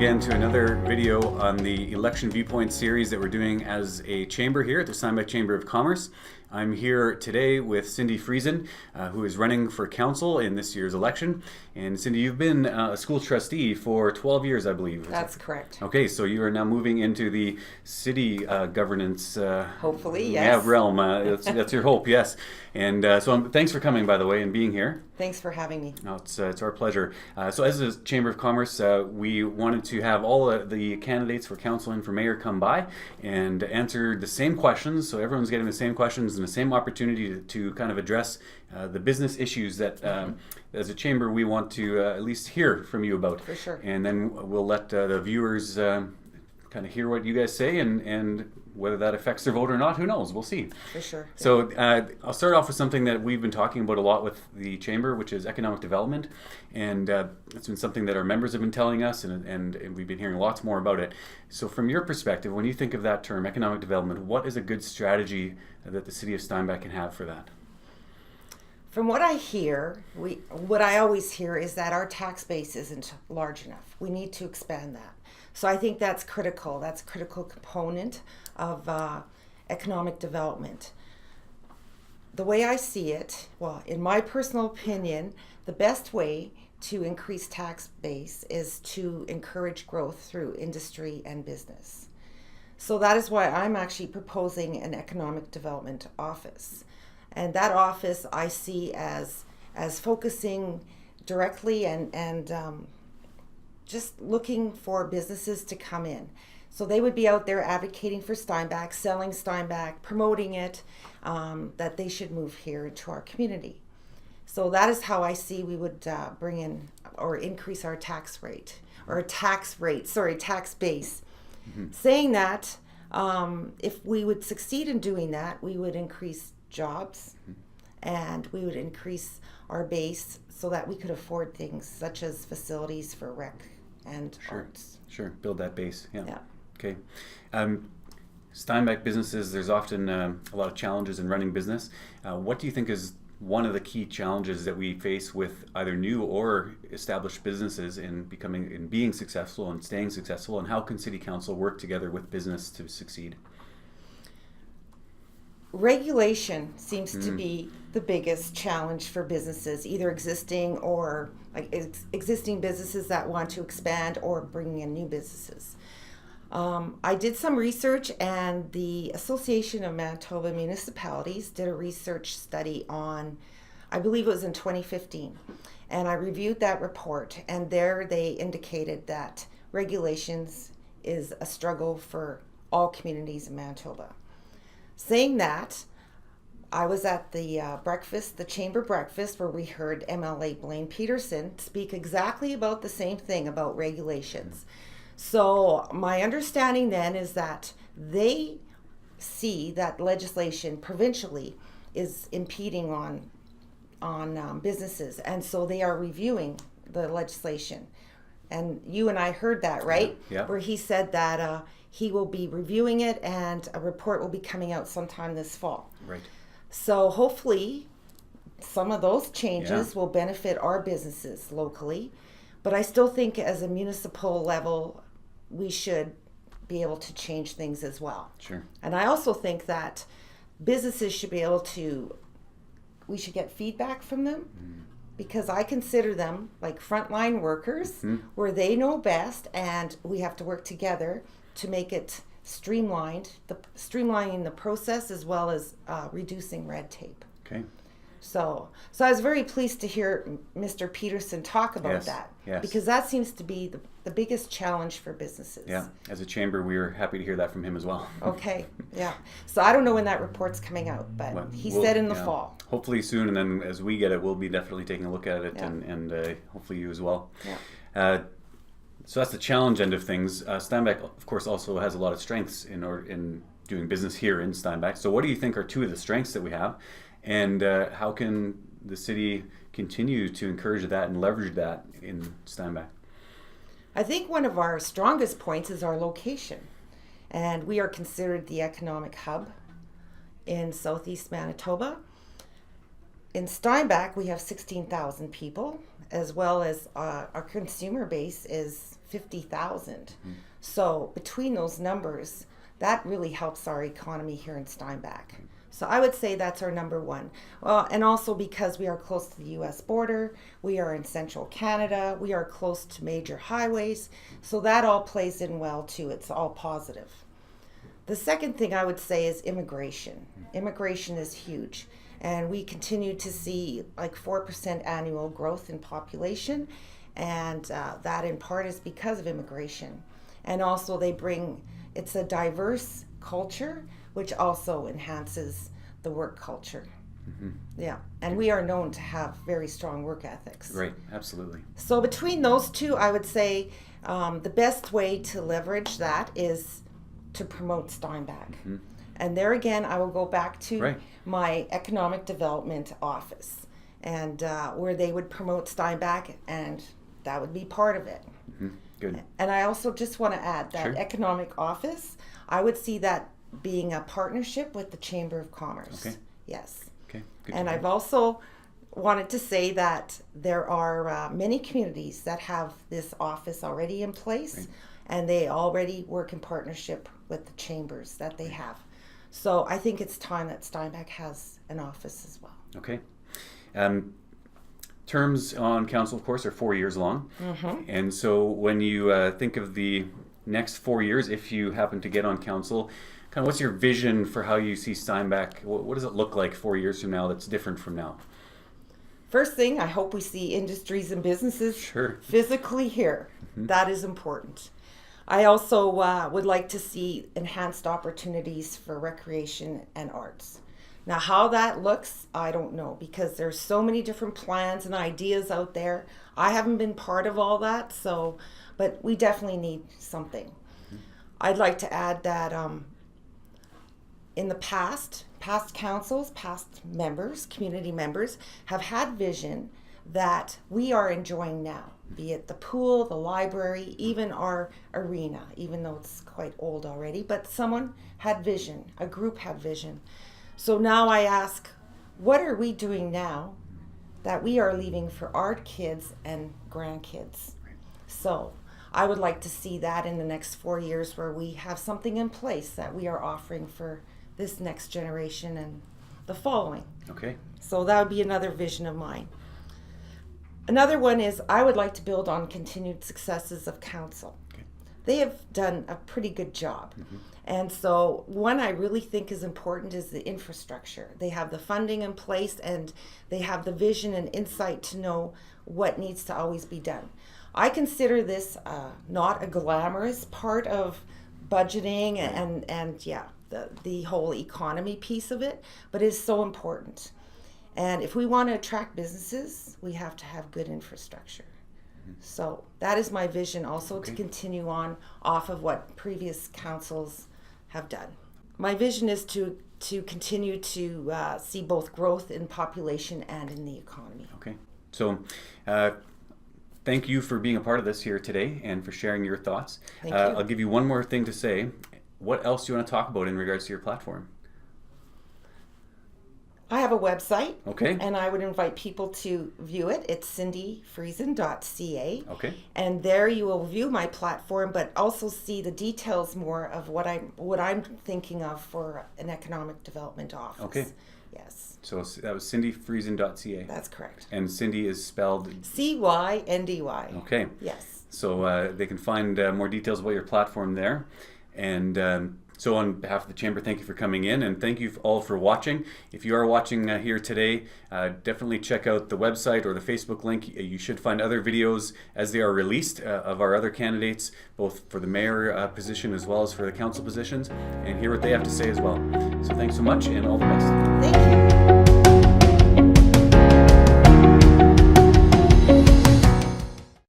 again to another video on the Election Viewpoints series that we're doing as a chamber here at the Steinbach Chamber of Commerce. I'm here today with Cyndy Friesen, who is running for council in this year's election. And Cyndy, you've been a school trustee for 12 years, I believe. That's correct. Okay, so you are now moving into the city governance hopefully, yes. Realm. That's your hope, yes. And thanks for coming, by the way, and being here. Thanks for having me. No, it's our pleasure. So as a Chamber of Commerce, we wanted to have all the candidates for council and for mayor come by and answer the same questions. So everyone's getting the same questions and the same opportunity to kind of address the business issues that as a chamber we want to at least hear from you about. For sure. And then we'll let the viewers kind of hear what you guys say, and whether that affects their vote or not, who knows? We'll see. For sure. So I'll start off with something that we've been talking about a lot with the chamber, which is economic development, and it's been something that our members have been telling us, and we've been hearing lots more about it. So from your perspective, when you think of that term, economic development, what is a good strategy that the city of Steinbach can have for that? From what I hear, what I always hear is that our tax base isn't large enough. We need to expand that. So I think that's critical. That's a critical component of economic development. The way I see it, well, in my personal opinion, the best way to increase tax base is to encourage growth through industry and business. So that is why I'm actually proposing an economic development office. And that office I see as focusing directly and just looking for businesses to come in. So they would be out there advocating for Steinbach, selling Steinbach, promoting it, that they should move here into our community. So that is how I see we would bring in or increase our tax base. Mm-hmm. Saying that, if we would succeed in doing that, we would increase jobs, and we would increase our base so that we could afford things such as facilities for rec and arts. Sure, build that base. Yeah. Okay. Steinbach businesses, there's often a lot of challenges in running business. What do you think is one of the key challenges that we face with either new or established businesses in being successful and staying successful, and how can City Council work together with business to succeed? Regulation seems to be the biggest challenge for businesses, either existing or existing businesses that want to expand or bringing in new businesses. I did some research, and the Association of Manitoba Municipalities did a research study on, I believe it was in 2015, and I reviewed that report, and there they indicated that regulations is a struggle for all communities in Manitoba. Saying that, I was at the the chamber breakfast, where we heard MLA Blaine Peterson speak exactly about the same thing about regulations. So my understanding then is that they see that legislation provincially is impeding on businesses, and so they are reviewing the legislation. And you and I heard that, right? Yeah. Where he said that he will be reviewing it, and a report will be coming out sometime this fall. Right. So hopefully some of those changes will benefit our businesses locally. But I still think as a municipal level, we should be able to change things as well. Sure. And I also think that businesses should be able to, we should get feedback from them, because I consider them like frontline workers, where they know best, and we have to work together to make it streamlining the process, as well as reducing red tape. Okay. So I was very pleased to hear Mr. Peterson talk about that, because that seems to be the biggest challenge for businesses. Yeah, as a chamber, we were happy to hear that from him as well. Okay, yeah. So I don't know when that report's coming out, but he said in the fall. Hopefully soon, and then as we get it, we'll be definitely taking a look at it, and hopefully you as well. Yeah. So that's the challenge end of things. Steinbach, of course, also has a lot of strengths in doing business here in Steinbach. So what do you think are two of the strengths that we have? And how can the city continue to encourage that and leverage that in Steinbach? I think one of our strongest points is our location. And we are considered the economic hub in southeast Manitoba. In Steinbach, we have 16,000 people, as well as our consumer base is 50,000. So between those numbers, that really helps our economy here in Steinbach. So I would say that's our number one. Well, and also because we are close to the U.S. border, we are in central Canada, we are close to major highways, so that all plays in well too. It's all positive. The second thing I would say is immigration. Immigration is huge, and we continue to see like 4% annual growth in population, and that in part is because of immigration. And also it's a diverse culture, which also enhances the work culture. Yeah, and we are known to have very strong work ethics. Right, absolutely. So between those two, I would say the best way to leverage that is to promote Steinbach. And there again, I will go back to my economic development office, and where they would promote Steinbach, and that would be part of it. Good. And I also just want to add that economic office, I would see that being a partnership with the Chamber of Commerce. Okay. Yes. Okay. Good. And I've also wanted to say that there are many communities that have this office already in place, and they already work in partnership with the chambers that they have. So I think it's time that Steinbach has an office as well. Okay. Terms on council, of course, are 4 years long. And so when you think of the next 4 years, if you happen to get on council, kind of what's your vision for how you see Steinbach? What does it look like 4 years from now that's different from now? First thing, I hope we see industries and businesses physically here. That is important. I also would like to see enhanced opportunities for recreation and arts. Now, how that looks, I don't know, because there's so many different plans and ideas out there. I haven't been part of all that, but we definitely need something. I'd like to add that in the past councils, past members, community members, have had vision that we are enjoying now, be it the pool, the library, even our arena, even though it's quite old already, but someone had vision, a group had vision. So now I ask, what are we doing now that we are leaving for our kids and grandkids? So I would like to see that in the next 4 years, where we have something in place that we are offering for this next generation and the following. Okay. So that would be another vision of mine. Another one is I would like to build on continued successes of council. They have done a pretty good job. And so one I really think is important is the infrastructure. They have the funding in place, and they have the vision and insight to know what needs to always be done. I consider this not a glamorous part of budgeting and the whole economy piece of it, but it's so important. And if we want to attract businesses, we have to have good infrastructure. So that is my vision also, to continue on off of what previous councils have done. My vision is to continue to see both growth in population and in the economy. Okay. So thank you for being a part of this here today and for sharing your thoughts. Thank you. I'll give you one more thing to say. What else do you want to talk about in regards to your platform? I have a website, Okay. and I would invite people to view it. It's cyndyfriesen.ca. Okay. And there you will view my platform, but also see the details more of what I'm thinking of for an economic development office. Okay. Yes. So that was cyndyfriesen.ca. That's correct. And Cyndy is spelled Cyndy. Okay. Yes. So they can find more details about your platform there. And so on behalf of the Chamber, thank you for coming in, and thank you all for watching. If you are watching here today, definitely check out the website or the Facebook link. You should find other videos as they are released of our other candidates, both for the mayor position as well as for the council positions, and hear what they have to say as well. So thanks so much, and all the best. Thank you.